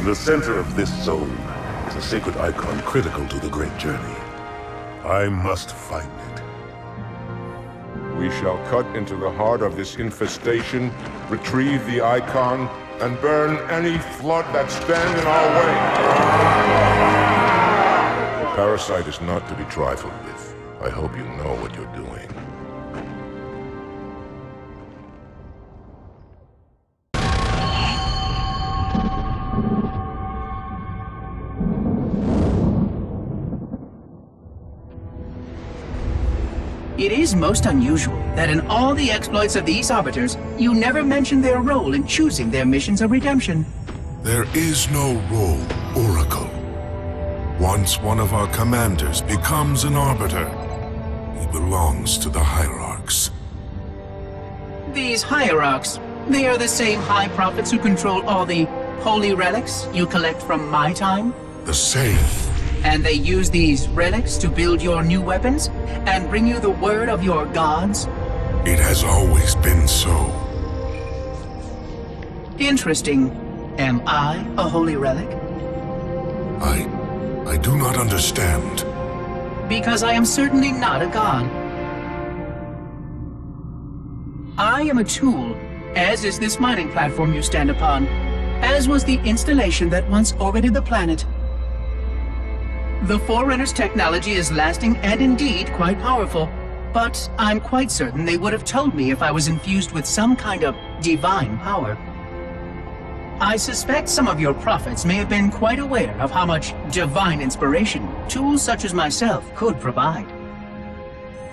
the center of this zone is a sacred icon critical to the great journey. I must find it. We shall cut into the heart of this infestation, retrieve the icon, and burn any flood that stand in our way. The parasite is not to be trifled with. I hope you know what you're doing. It is most unusual that in all the exploits of these arbiters, you never mention their role in choosing their missions of redemption. There is no role, Oracle. Once one of our commanders becomes an arbiter, he belongs to the hierarchs. These hierarchs, they are the same high prophets who control all the holy relics you collect from my time? The same. And they use these relics to build your new weapons and bring you the word of your gods? It has always been so. Interesting. Am I a holy relic? I do not understand. Because I am certainly not a god. I am a tool, as is this mining platform you stand upon, as was the installation that once orbited the planet. The Forerunner's technology is lasting and indeed quite powerful, but I'm quite certain they would have told me if I was infused with some kind of divine power. I suspect some of your prophets may have been quite aware of how much divine inspiration tools such as myself could provide.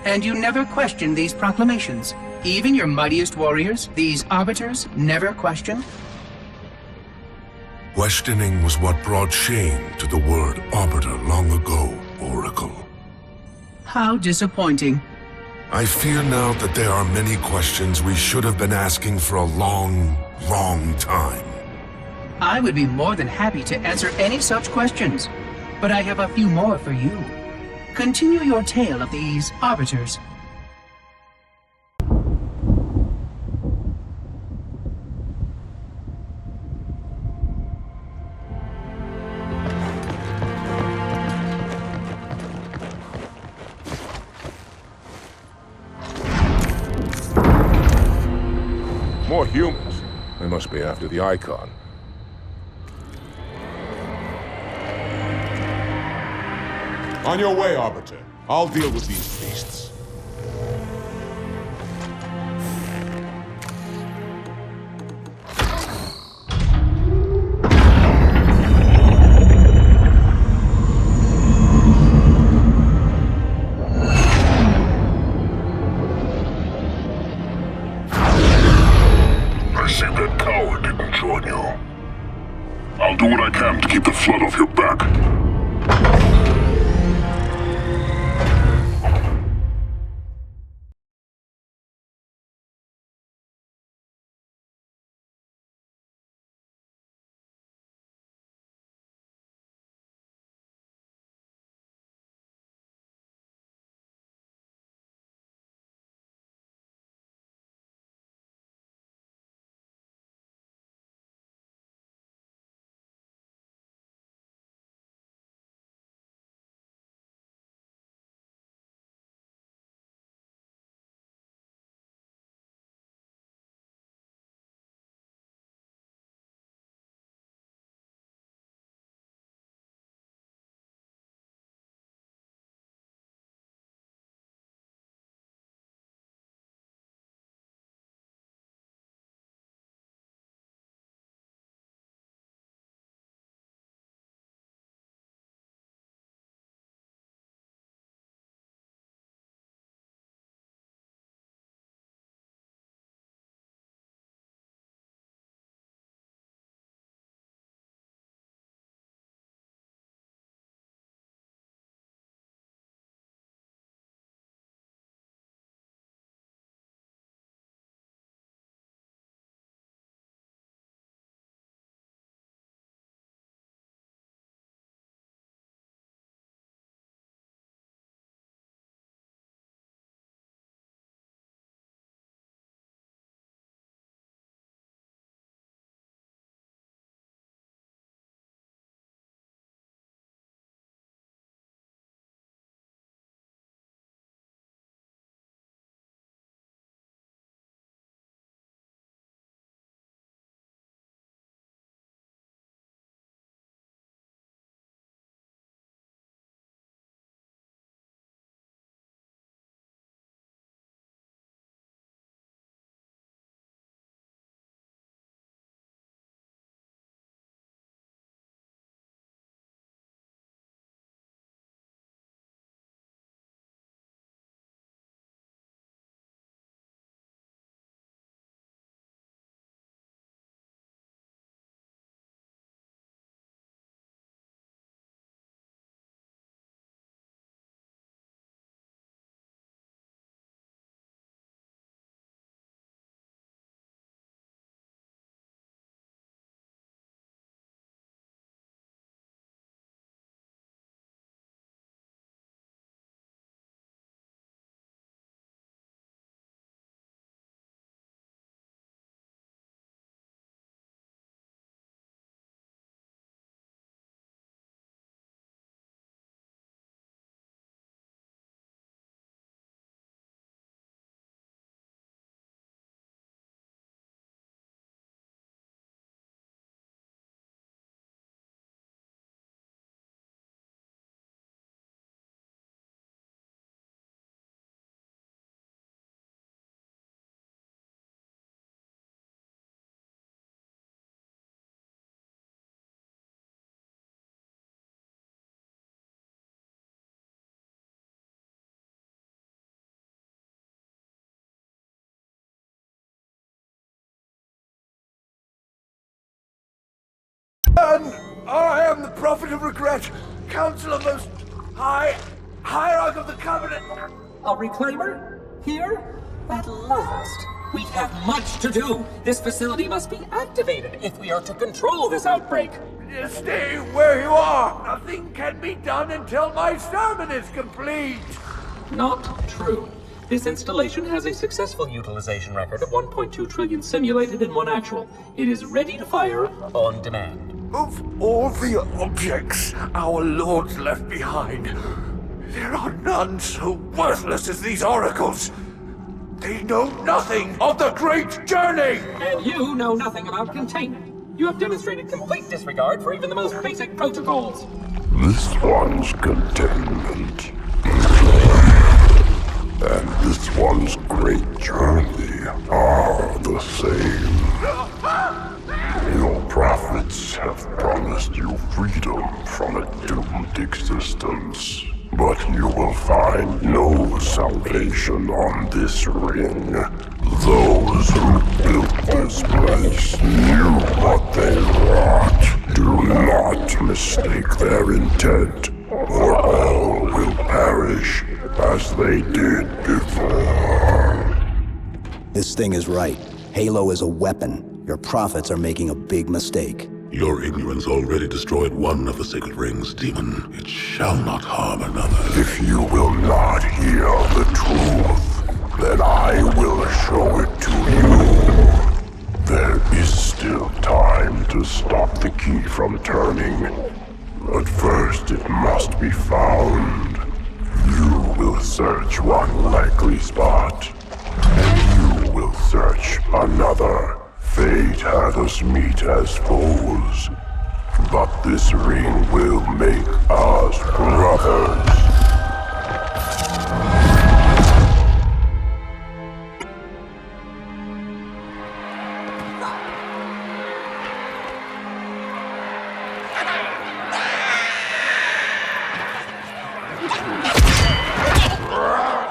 And you never questioned these proclamations. Even your mightiest warriors, these arbiters, never questioned? Questioning was what brought shame to the word arbiter long ago, Oracle. How disappointing. I fear now that there are many questions we should have been asking for a long, long time. I would be more than happy to answer any such questions, but I have a few more for you. Continue your tale of these arbiters. More humans. They must be after the icon. On your way, Arbiter. I'll deal with these beasts. I see that coward didn't join you. I'll do what I can to keep the flood off your back. everyone! I am the Prophet of Regret, Council of Most High, Hierarch of the Covenant. A reclaimer? Here? At last. We have much to do. This facility must be activated if we are to control this outbreak. Stay where you are. Nothing can be done until my sermon is complete. Not true. This installation has a successful utilization record of 1.2 trillion simulated and 1 actual. It is ready to fire on demand. Of all the objects our lords left behind, there are none so worthless as these oracles. They know nothing of the great journey! And you know nothing about containment. You have demonstrated complete disregard for even the most basic protocols. This one's containment. And this one's great journey are the same. Your prophets have promised you freedom from a doomed existence. But you will find no salvation on this ring. Those who built this place knew what they wrought. Do not mistake their intent, or all will perish as they did before. This thing is right. Halo is a weapon. Your prophets are making a big mistake. Your ignorance already destroyed one of the sacred rings, demon. It shall not harm another. If you will not hear the truth, then I will show it to you. There is still time to stop the key from turning. But first it must be found. You will search one likely spot, and you will search another. Fate had us meet as foes, but this ring will make us brothers.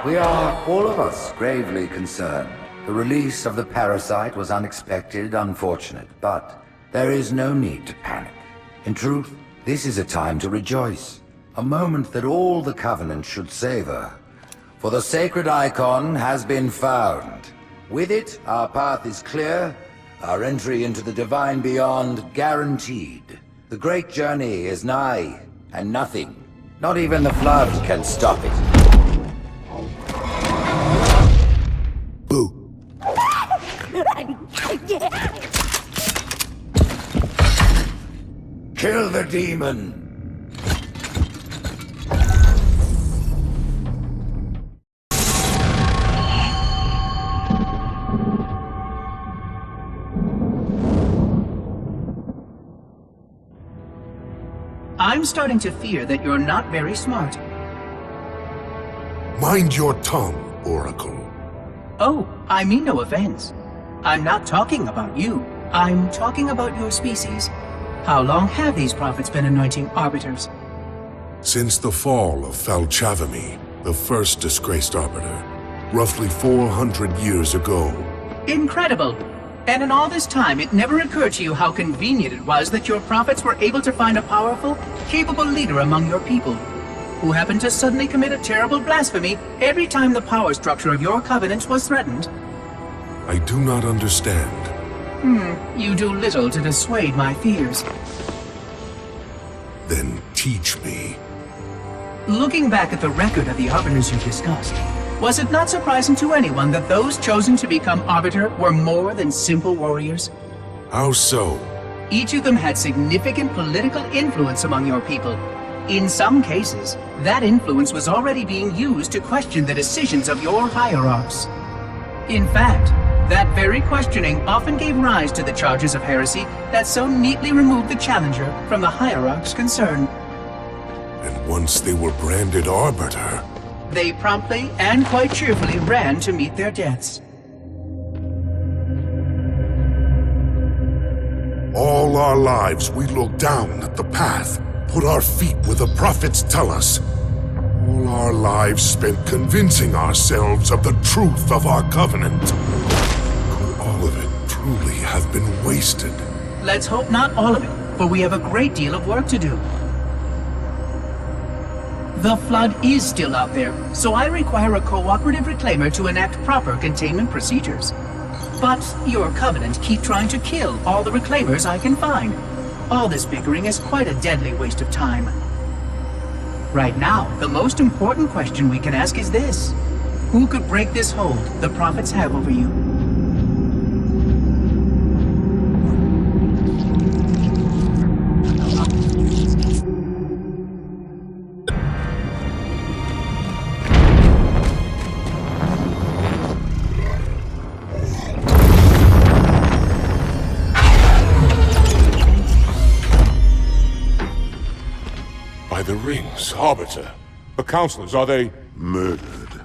We are, all of us, gravely concerned. The release of the parasite was unexpected, unfortunate, but there is no need to panic. In truth, this is a time to rejoice. A moment that all the Covenant should savor. For the sacred icon has been found. With it, our path is clear, our entry into the divine beyond guaranteed. The great journey is nigh, and nothing, not even the flood, can stop it. Boo. Kill the demon! I'm starting to fear that you're not very smart. Mind your tongue, Oracle. Oh, I mean no offense. I'm not talking about you. I'm talking about your species. How long have these prophets been anointing arbiters? Since the fall of Falchavami, the first disgraced arbiter, roughly 400 years ago. Incredible! And in all this time, it never occurred to you how convenient it was that your prophets were able to find a powerful, capable leader among your people, who happened to suddenly commit a terrible blasphemy every time the power structure of your covenant was threatened. I do not understand. You do little to dissuade my fears. Then teach me. Looking back at the record of the arbiters you discussed, was it not surprising to anyone that those chosen to become arbiter were more than simple warriors? How so? Each of them had significant political influence among your people. In some cases, that influence was already being used to question the decisions of your hierarchs. In fact, that very questioning often gave rise to the charges of heresy that so neatly removed the challenger from the hierarch's concern. And once they were branded arbiter, they promptly and quite cheerfully ran to meet their deaths. all our lives we look down at the path, put our feet where the prophets tell us. All our lives spent convincing ourselves of the truth of our covenant. Could all of it truly have been wasted? Let's hope not all of it. for we have a great deal of work to do. The Flood is still out there, so I require a cooperative reclaimer to enact proper containment procedures. But your Covenant keep trying to kill all the reclaimers I can find. All this bickering is quite a deadly waste of time. Right now, the most important question we can ask is this. Who could break this hold the Prophets have over you? By the rings, Arbiter. The counselors, are they... Murdered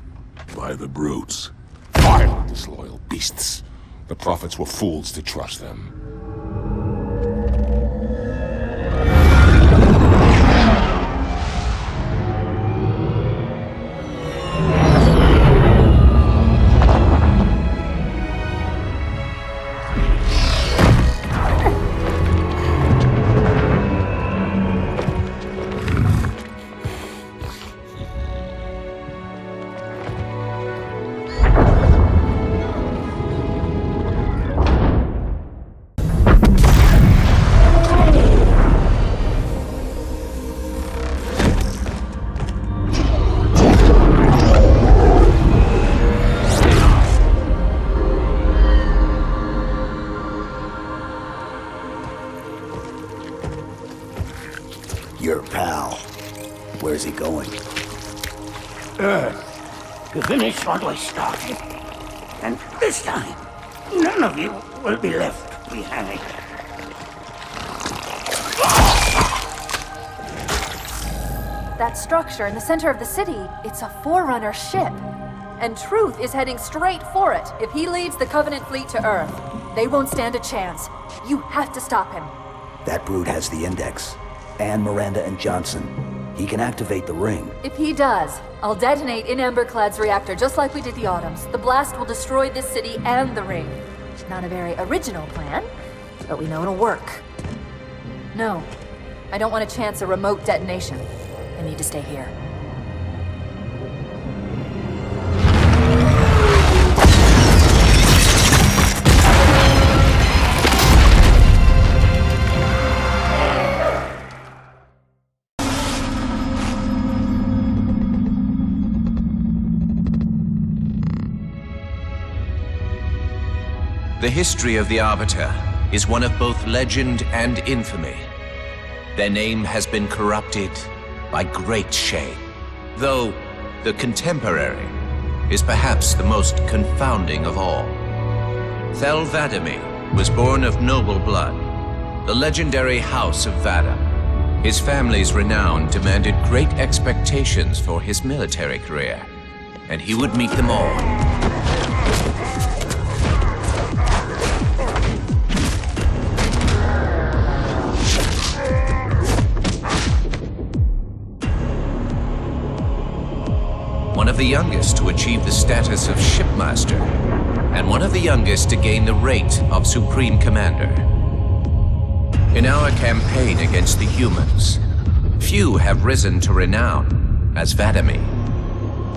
by the brutes. Vile, disloyal beasts. The Prophets were fools to trust them. Your pal. Where's he going? Earth, to finish what we started. And this time, none of you will be left behind. That structure in the center of the city, it's a Forerunner ship. And Truth is heading straight for it. If he leads the Covenant fleet to Earth, they won't stand a chance. You have to stop him. That brute has the Index. And Miranda and Johnson. He can activate the ring. If he does, I'll detonate in Emberclad's reactor just like we did the Autumns. The blast will destroy this city and the ring. Not a very original plan, but we know it'll work. No, I don't want to chance a remote detonation. I need to stay here. The history of the Arbiter is one of both legend and infamy. Their name has been corrupted by great shame, though the contemporary is perhaps the most confounding of all. Thel 'Vadamee was born of noble blood, the legendary House of Vada. His family's renown demanded great expectations for his military career, and he would meet them all. One of the youngest to achieve the status of Shipmaster, and one of the youngest to gain the rank of Supreme Commander. In our campaign against the humans, few have risen to renown as 'Vadamee.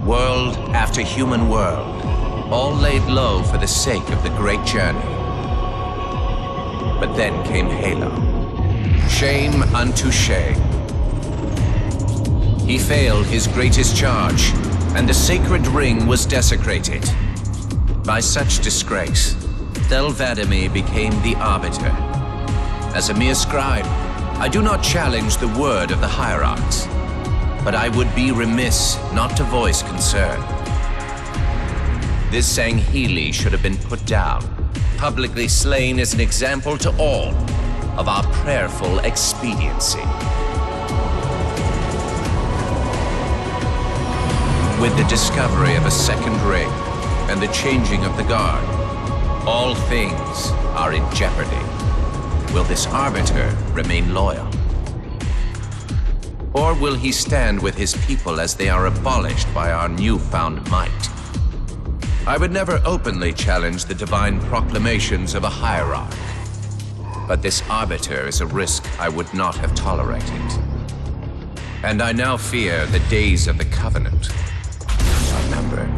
World after human world, all laid low for the sake of the great journey. But then came Halo. Shame unto shame. He failed his greatest charge, and the sacred ring was desecrated. By such disgrace, Thel 'Vadamee became the Arbiter. As a mere scribe, I do not challenge the word of the hierarchs, but I would be remiss not to voice concern. This Sangheili should have been put down, publicly slain as an example to all of our prayerful expediency. With the discovery of a second ring and the changing of the guard, all things are in jeopardy. Will this Arbiter remain loyal? Or will he stand with his people as they are abolished by our newfound might? I would never openly challenge the divine proclamations of a hierarch, but this Arbiter is a risk I would not have tolerated. And I now fear the days of the Covenant are numbered.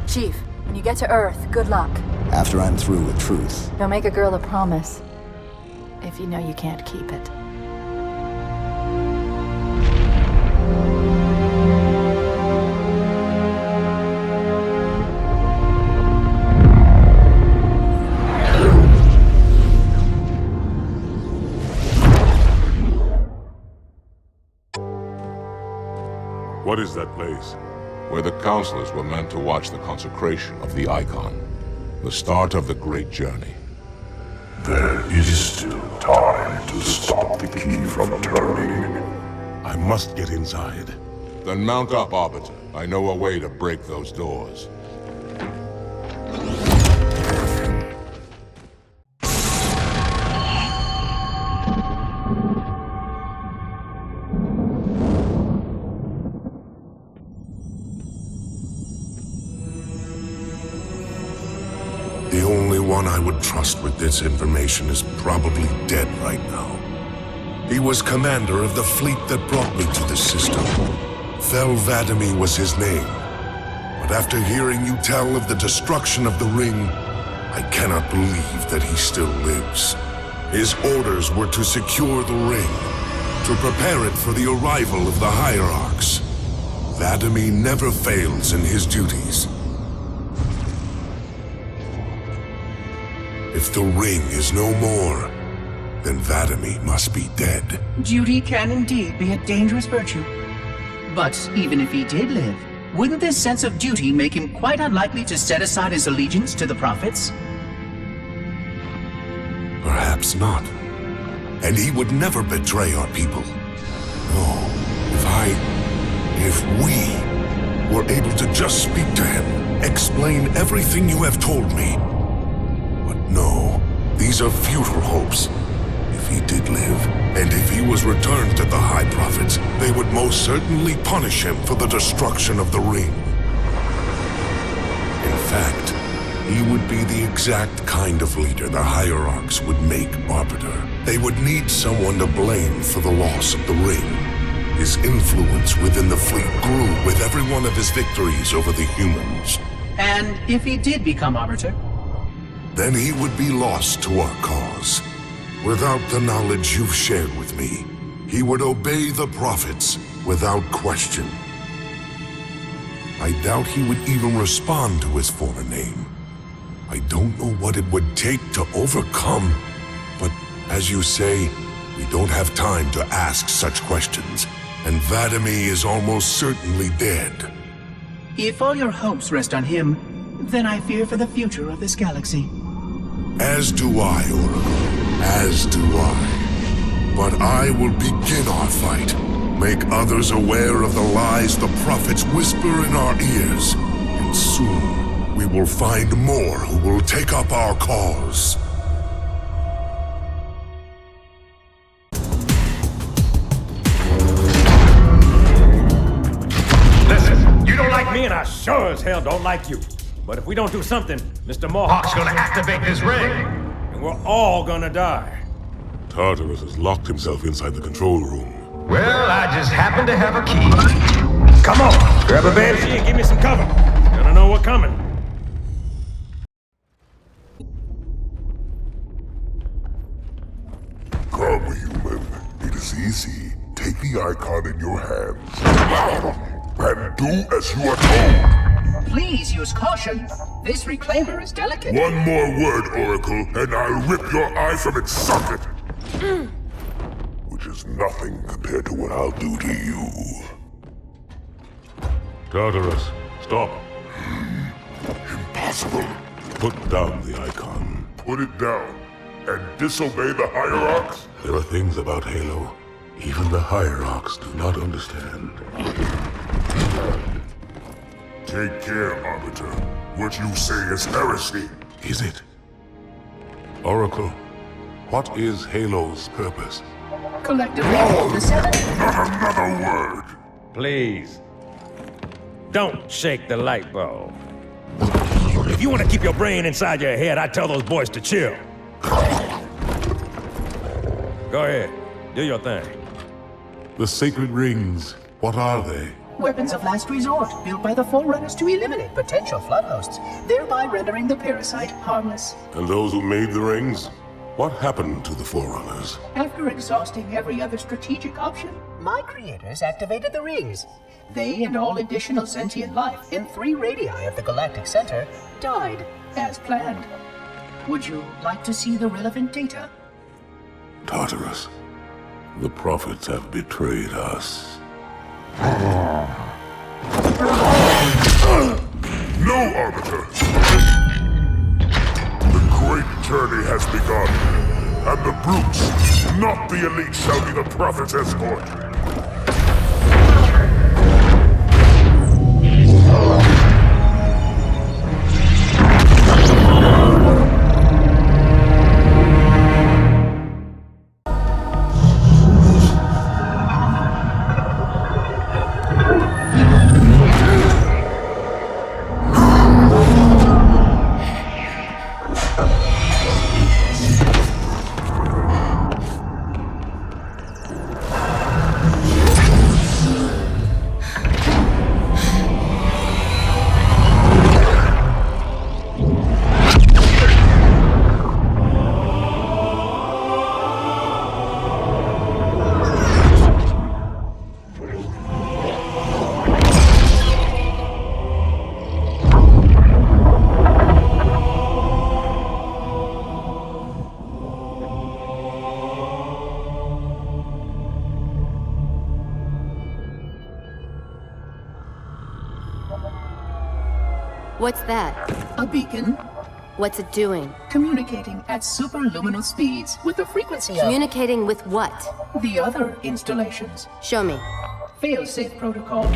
Chief, when you get to Earth, good luck. After I'm through with truth. Don't make a girl a promise if you know you can't keep it. What is that place? Where the counselors were meant to watch the consecration of the Icon. The start of the Great Journey. There is still time to stop the key from turning. I must get inside. Then mount up, Arbiter. I know a way to break those doors. The only one I would trust with this information is probably dead right now. He was commander of the fleet that brought me to this system. Fel Vadimi was his name. But after hearing you tell of the destruction of the ring, I cannot believe that he still lives. His orders were to secure the ring, to prepare it for the arrival of the Hierarchs. Vadimi never fails in his duties. If the ring is no more, then Vadimi must be dead. Duty can indeed be a dangerous virtue. But even if he did live, wouldn't this sense of duty make him quite unlikely to set aside his allegiance to the Prophets? Perhaps not. And he would never betray our people. No, if we were able to just speak to him, explain everything you have told me. But no, these are futile hopes. If he did live, and if he was returned to the High Prophets, they would most certainly punish him for the destruction of the ring. In fact, he would be the exact kind of leader the Hierarchs would make Arbiter. They would need someone to blame for the loss of the ring. His influence within the fleet grew with every one of his victories over the humans. And if he did become Arbiter? Then he would be lost to our cause. Without the knowledge you've shared with me, he would obey the Prophets without question. I doubt he would even respond to his former name. I don't know what it would take to overcome, but as you say, we don't have time to ask such questions, and Vadimi is almost certainly dead. If all your hopes rest on him, then I fear for the future of this galaxy. As do I, Oracle. As do I. But I will begin our fight. Make others aware of the lies the Prophets whisper in our ears. And soon, we will find more who will take up our cause. Listen, you don't like me and I sure as hell don't like you. But if we don't do something, Mr. Mohawk's gonna activate this ring. And we're all gonna die. Tartarus has locked himself inside the control room. Well, I just happen to have a key. Come on, grab a banshee and give me some cover. Gonna know what's coming. Come, human. It is easy. Take the icon in your hands. And do as you are told. Please use caution. This reclaimer is delicate. One more word, Oracle, and I'll rip your eye from its socket. Which is nothing compared to what I'll do to you. Tartarus, stop. Impossible. Put down the icon. Put it down and disobey the Hierarchs? There are things about Halo even the Hierarchs do not understand. Take care, Arbiter. What you say is heresy. Is it? Oracle, what is Halo's purpose? Collectively, the seven. Not another word. Please. Don't shake the light bulb. If you want to keep your brain inside your head, I tell those boys to chill. Go ahead. Do your thing. The sacred rings, what are they? Weapons of last resort, built by the Forerunners to eliminate potential flood hosts, thereby rendering the parasite harmless. And those who made the rings? What happened to the Forerunners? After exhausting every other strategic option, my creators activated the rings. They and all additional sentient life in 3 radii of the galactic center died as planned. Would you like to see the relevant data? Tartarus, the prophets have betrayed us. No, Arbiter! The great journey has begun, and the brutes, not the elite, shall be the prophet's escort. What's that? A beacon. What's it doing? Communicating at superluminal speeds with the frequency of... Communicating with what? The other installations. Show me. Fail-safe protocol.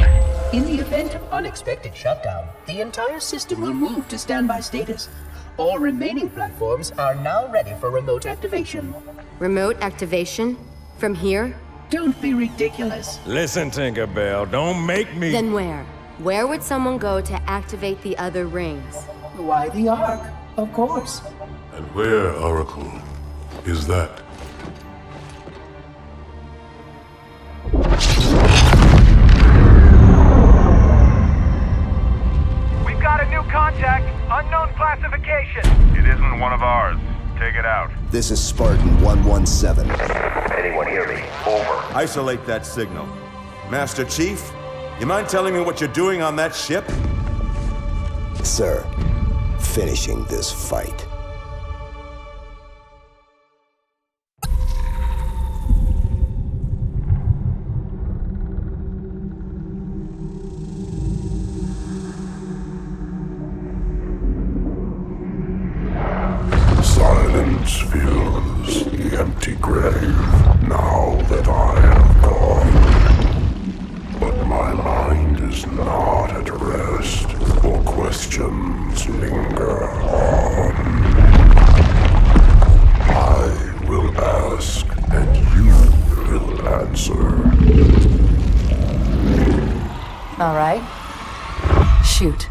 In the event of unexpected shutdown, the entire system will move to standby status. All remaining platforms are now ready for remote activation. Remote activation? From here? Don't be ridiculous. Listen, Tinkerbell, don't make me... Then where? Where would someone go to activate the other rings? Why the Ark? Of course. And where, Oracle, is that? We've got a new contact, unknown classification. It isn't one of ours. Take it out. This is Spartan 117. Anyone hear me? Over. Isolate that signal. Master Chief, you mind telling me what you're doing on that ship? Sir, finishing this fight. Silence fills the empty grave now that I have gone. But my mind is not at rest, for questions linger on. I will ask, and you will answer. All right. Shoot.